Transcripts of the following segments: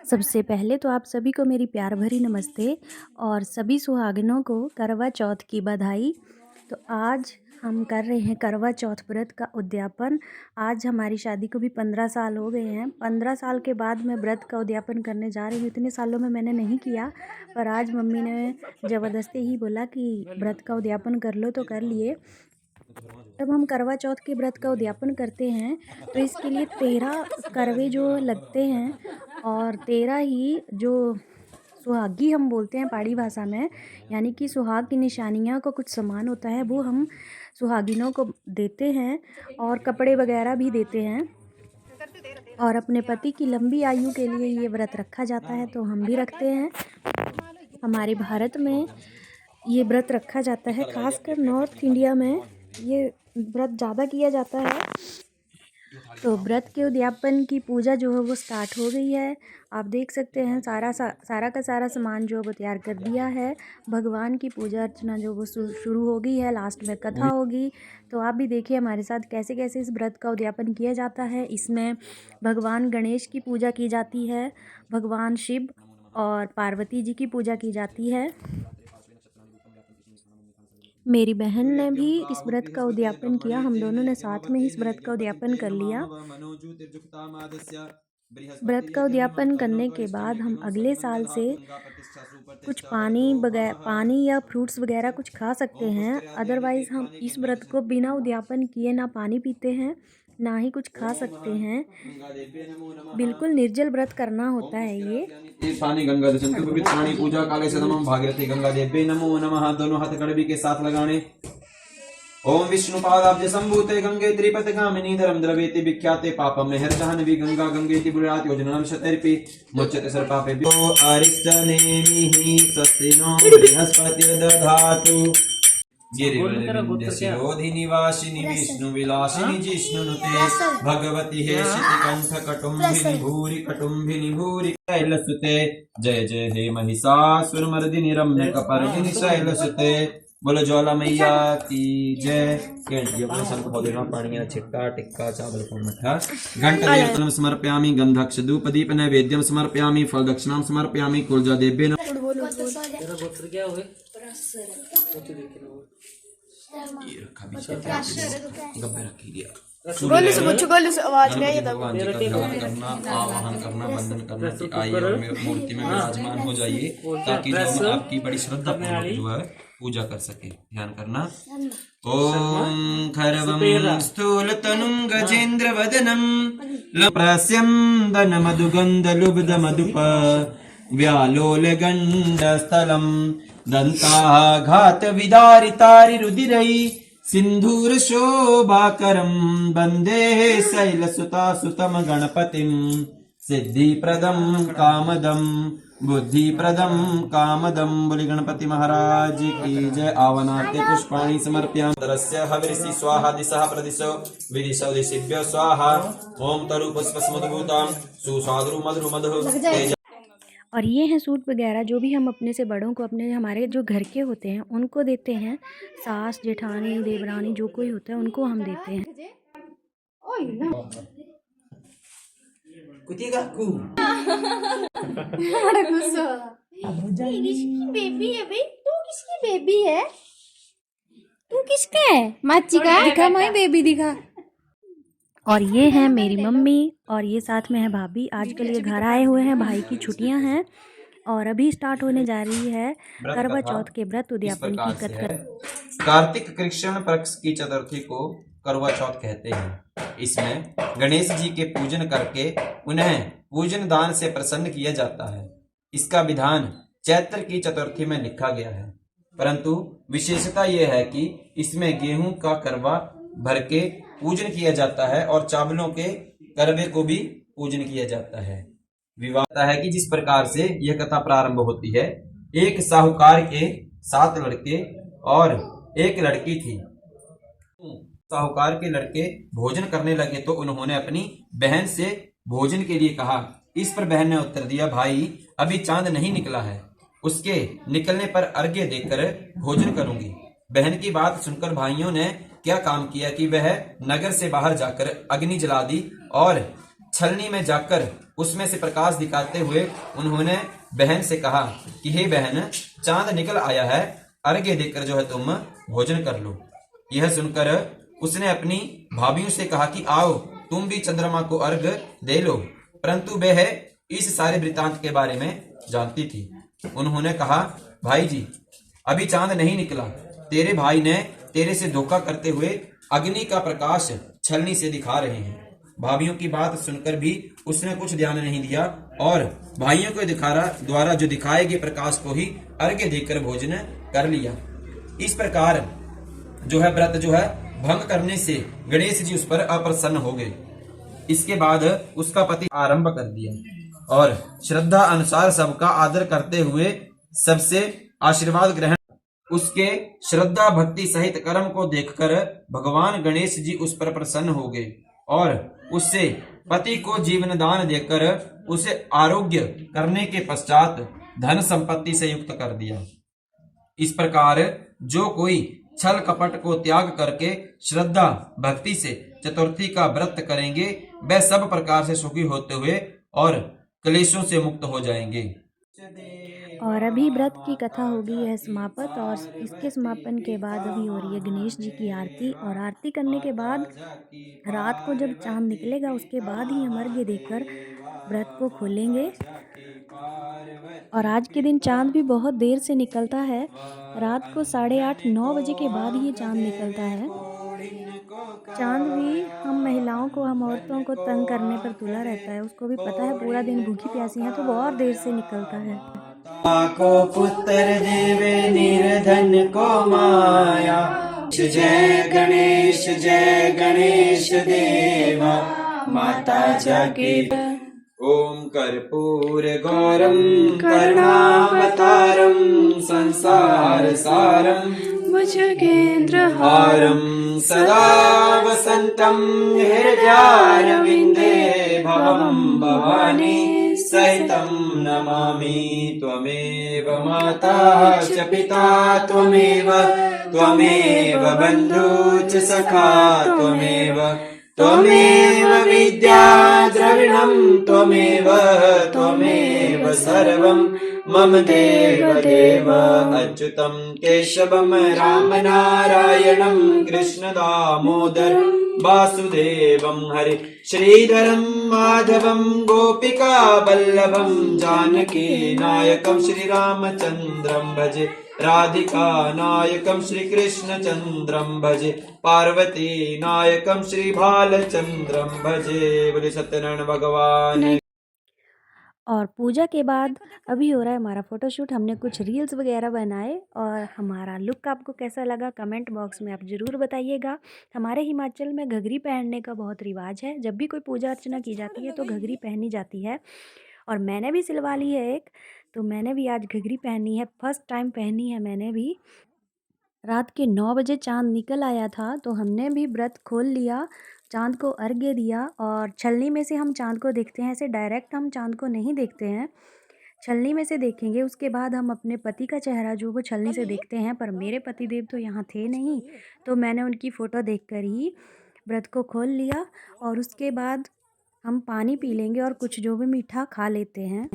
सबसे पहले तो आप सभी को मेरी प्यार भरी नमस्ते और सभी सुहागिनों को करवा चौथ की बधाई। तो आज हम कर रहे हैं करवा चौथ व्रत का उद्यापन। आज हमारी शादी को भी 15 साल हो गए हैं। 15 साल के बाद मैं व्रत का उद्यापन करने जा रही हूँ। इतने सालों में मैंने नहीं किया, पर आज मम्मी ने ज़बरदस्ती ही बोला कि व्रत का उद्यापन कर लो, तो कर लिए। जब हम करवा चौथ के व्रत का उद्यापन करते हैं तो इसके लिए 13 करवे जो लगते हैं और 13 ही जो सुहागी हम बोलते हैं पहाड़ी भाषा में, यानी कि सुहाग की निशानियाँ का कुछ सामान होता है, वो हम सुहागिनों को देते हैं और कपड़े वगैरह भी देते हैं। और अपने पति की लंबी आयु के लिए ये व्रत रखा जाता है, तो हम भी रखते हैं। हमारे भारत में ये व्रत रखा जाता है, खासकर नॉर्थ इंडिया में ये व्रत ज़्यादा किया जाता है। तो व्रत के उद्यापन की पूजा जो है वो स्टार्ट हो गई है। आप देख सकते हैं सारा का सारा सामान जो है वो तैयार कर दिया है। भगवान की पूजा अर्चना जो वो शुरू हो गई है। लास्ट में कथा होगी, तो आप भी देखिए हमारे साथ कैसे कैसे इस व्रत का उद्यापन किया जाता है। इसमें भगवान गणेश की पूजा की जाती है, भगवान शिव और पार्वती जी की पूजा की जाती है। मेरी बहन ने भी इस व्रत का उद्यापन किया, हम दोनों ने साथ में इस व्रत का उद्यापन कर लिया। व्रत का उद्यापन करने के बाद हम अगले साल से कुछ पानी या फ्रूट्स वगैरह कुछ खा सकते हैं। अदरवाइज़ हम इस व्रत को बिना उद्यापन किए ना पानी पीते हैं ना ही कुछ खा सकते हैं। बिल्कुल निर्जल व्रत करना होता है ये। पानी गंगा दर्शन पवित्र पानी पूजा काले से नमः भागीरथी गंगा देवी नमो नमः। दोनों हाथ कड़वी के साथ लगाने। ओम विष्णु पादाब्ज संभूते गंगे त्रिपथ गामिनी धर्म द्रवेति विख्याते पापम मेहर जहनवी गंगा गंगेति बुरात योजना नमशतेर्पि मुच्यते सर्पापेभ्यो अरिष्टनेमिहि स्वस्तिनो बृहस्पति दधातु। गिरिवरविंध्य निवासिनी विष्णु विलासिनी जिष्णुनुते भगवती हे शितिकंठ कटुम्भिनि भूरि कटुम्भिनि भूरि शैलसुते। जय जय हे महिषासुरमर्दिनि रम्यकपर्दिनि शैलसुते। बोलो ज्वाला मैया की जय। पाणिया छिट्टा टिक्का चावल को मठा घंटा समर्पयामि गंधक्ष धूप दीप नैवेद्यम समर्पयामि फल दक्षिणां समर्पयामि कुलजा देव्ये आवाहन करना बंधन करना। आइए मूर्ति में विराजमान हो जाइए ताकि जो हम आपकी बड़ी श्रद्धा पूर्वक जो है पूजा कर सके। ध्यान करना। ओम खरवं स्थूल तनुं गजेंद्र वदनम लप्रस्यं दन मधुगंध लुब्ध मधुप व्यालोल गंड स्थलम दंता घात विदारितारि रुदिरई सिंधूर शोभाकरं वंदे शैलसुता सुतम गणपतिं सिद्धिप्रदं कामदं बुद्धिप्रदं कामदं। बोले गणपति महाराज की जय। आवनाते पुष्पाणि समर्पयामि तरस्य हविषि स्वाहा दिशा प्रदिशो विदिशो दिशिभ्यो स्वाहा। ओम तरु पुष्प समुद्भूतां सुसादरु मधुर मधु। और ये हैं सूट वगैरह जो भी हम अपने से बड़ों को, अपने हमारे जो घर के होते हैं उनको देते हैं। सास जेठानी देवरानी जो कोई होता है उनको हम देते हैं। बेबी है भाई, तू किसकी बेबी है? तू किसका है? माची का? दिखा माई बेबी दिखा। और ये है मेरी मम्मी और ये साथ में है भाभी। आजकल ये घर आए हुए हैं, भाई की छुट्टियां हैं और अभी स्टार्ट होने जा रही है करवा चौथ के व्रत उद्यापन की कथा। कार्तिक कृष्ण पक्ष की चतुर्थी को करवा चौथ कहते हैं। इसमें गणेश जी के पूजन करके उन्हें पूजन दान से प्रसन्न किया जाता है। इसका विधान चैत्र की चतुर्थी में लिखा गया है, परंतु विशेषता यह है कि इसमें गेहूं का करवा भर के पूजन किया जाता है और चावलों के करवे को भी पूजन किया जाता है। विवाह है कि जिस प्रकार से यह कथा प्रारंभ होती है। एक साहूकार के 7 लड़के और एक लड़की थी। साहूकार के लड़के भोजन करने लगे तो उन्होंने अपनी बहन से भोजन के लिए कहा। इस पर बहन ने उत्तर दिया, भाई अभी चांद नहीं निकला है, उसके निकलने पर अर्घ्य देकर भोजन करूंगी। बहन की बात सुनकर भाइयों ने क्या काम किया कि वह नगर से बाहर जाकर अग्नि जला दी और छलनी में जाकर उसमें से प्रकाश दिखाते हुए उन्होंने बहन से कहा कि हे बहन, चांद निकल आया है, अर्घ्य देकर जो है तुम भोजन कर लो। यह सुनकर उसने अपनी भाभियों से कहा कि आओ तुम भी चंद्रमा को अर्घ्य दे लो, परंतु वह इस सारे वृतांत के बारे में जानती थी। उन्होंने कहा, भाई जी, अभी चांद नहीं निकला, तेरे भाई ने तेरे से धोखा करते हुए अग्नि का प्रकाश छलनी से दिखा रहे हैं। भाभियों की बात सुनकर भी उसने कुछ ध्यान नहीं दिया और भाइयों के द्वारा जो दिखाए गए प्रकाश को ही अर्घ्य देकर भोजन कर लिया। इस प्रकार जो है व्रत जो है भंग करने से गणेश जी उस पर अप्रसन्न हो गए। इसके बाद उसका पति आरंभ कर दिया और श्रद्धा अनुसार सबका आदर करते हुए सबसे आशीर्वाद ग्रहण। उसके श्रद्धा भक्ति सहित कर्म को देखकर भगवान गणेश जी उस पर प्रसन्न हो गए और उससे पति को जीवन दान देकर उसे आरोग्य करने के पश्चात धन संपत्ति से युक्त कर दिया। इस प्रकार जो कोई छल कपट को त्याग करके श्रद्धा भक्ति से चतुर्थी का व्रत करेंगे वह सब प्रकार से सुखी होते हुए और क्लेशों से मुक्त हो जाएंगे। और अभी व्रत की कथा होगी है समाप्त और इसके समापन के बाद अभी हो रही है गणेश जी की आरती। और आरती करने के बाद रात को जब चांद निकलेगा उसके बाद ही हम अर्घ्य देकर व्रत को खोलेंगे। और आज के दिन चांद भी बहुत देर से निकलता है, रात को 8:30-9 बजे के बाद ही चांद निकलता है। चांद भी हम महिलाओं को, हम औरतों को तंग करने पर तुला रहता है, उसको भी पता है पूरा दिन भूखी प्यासी है तो वो और देर से निकलता है। को पुत्र देवे निर्धन को माया, जय गणेश देवा माता जाके। ओम कर्पूर गौरम करुणावतारम संसार सारम भुजगेन्द्रहारम सदा वसंतम हृदयारविंदे भवं भवानी सहितं नमामि। त्वमेव माता च पिता त्वमेव बन्धु च सखा त्वमेव विद्या द्रविणं त्वमेव सर्वं मम देव अच्युतं केशवं राम नारायणं कृष्ण दामोदर वासुदेवं हरे श्रीधरं माधवं गोपिका वल्लभं जानकी नायकं श्रीरामचन्द्रं भजे राधिका नायकं श्रीकृष्णचन्द्रं भजे पार्वती नायकं श्रीभालचन्द्रं भजे। बोले सत्यनारायण भगवान। और पूजा के बाद अभी हो रहा है हमारा फ़ोटोशूट। हमने कुछ रील्स वगैरह बनाए और हमारा लुक आपको कैसा लगा कमेंट बॉक्स में आप ज़रूर बताइएगा। हमारे हिमाचल में घघरी पहनने का बहुत रिवाज है, जब भी कोई पूजा अर्चना की जाती है तो घघरी पहनी जाती है और मैंने भी सिलवा ली है एक, तो मैंने भी आज घघरी पहनी है, फर्स्ट टाइम पहनी है मैंने भी। रात के 9 बजे चाँद निकल आया था तो हमने भी व्रत खोल लिया, चाँद को अर्घ्य दिया। और छलनी में से हम चाँद को देखते हैं, ऐसे डायरेक्ट हम चाँद को नहीं देखते हैं, छलनी में से देखेंगे। उसके बाद हम अपने पति का चेहरा जो वो छलनी से देखते हैं, पर मेरे पतिदेव तो यहाँ थे नहीं तो मैंने उनकी फ़ोटो देखकर ही व्रत को खोल लिया। और उसके बाद हम पानी पी लेंगे और कुछ जो भी मीठा खा लेते हैं।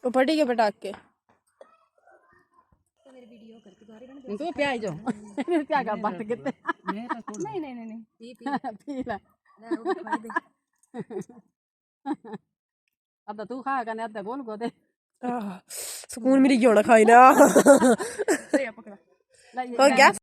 फटी के पटाखे तू प्याज जो क्या कर बात करते नहीं पीला अब तू खा करने अब बोल को दे सुकून मेरी क्यों ना खाई ना हो गया।